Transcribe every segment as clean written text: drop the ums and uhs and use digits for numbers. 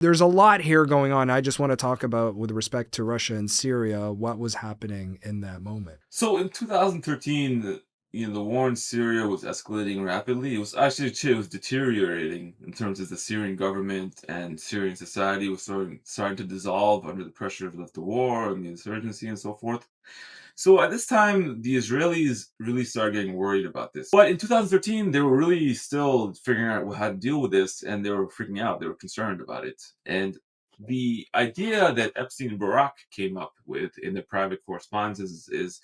There's a lot here going on. I just want to talk about, with respect to Russia and Syria, what was happening in that moment. So in 2013, the war in Syria was escalating rapidly. It was deteriorating in terms of the Syrian government and Syrian society was starting to dissolve under the pressure of the war and the insurgency and so forth. So at this time, the Israelis really started getting worried about this. But in 2013, they were really still figuring out how to deal with this, and they were freaking out. They were concerned about it. And the idea that Epstein and Barak came up with in their private correspondences is,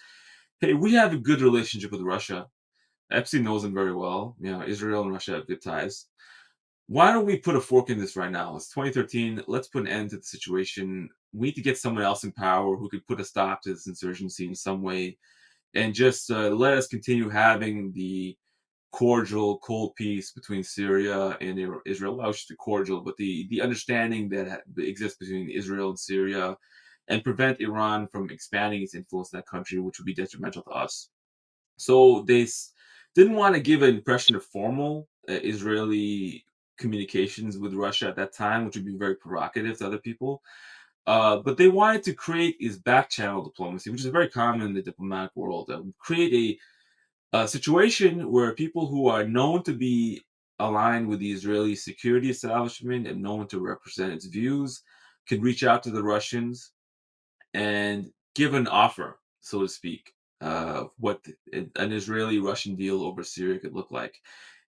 hey, we have a good relationship with Russia. Epstein knows them very well. Israel and Russia have good ties. Why don't we put a fork in this right now? It's 2013. Let's put an end to the situation. We need to get someone else in power who could put a stop to this insurgency in some way and just let us continue having the cordial, cold peace between Syria and Israel. Well, I should say cordial, but the understanding that exists between Israel and Syria and prevent Iran from expanding its influence in that country, which would be detrimental to us. So didn't want to give an impression of formal Israeli communications with Russia at that time, which would be very provocative to other people. But they wanted to create is back channel diplomacy, which is very common in the diplomatic world. Create a situation where people who are known to be aligned with the Israeli security establishment and known to represent its views can reach out to the Russians and give an offer, so to speak, of what an Israeli-Russian deal over Syria could look like.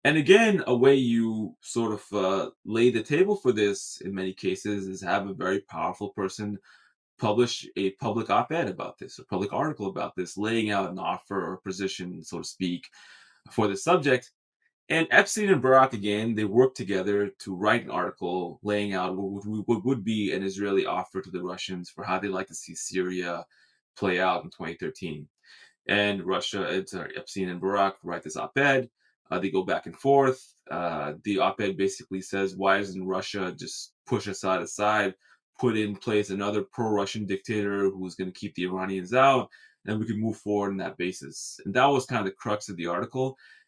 And again, a way you sort of lay the table for this in many cases is have a very powerful person publish a public op-ed about this, a public article about this, laying out an offer or position, so to speak, for the subject. And Epstein and Barak, again, they worked together to write an article laying out what would be an Israeli offer to the Russians for how they'd like to see Syria play out in 2013. And Epstein and Barak write this op-ed. They go back and forth. The op-ed basically says, why doesn't Russia just push Assad aside, put in place another pro-Russian dictator who's going to keep the Iranians out, and we can move forward on that basis. And that was kind of the crux of the article.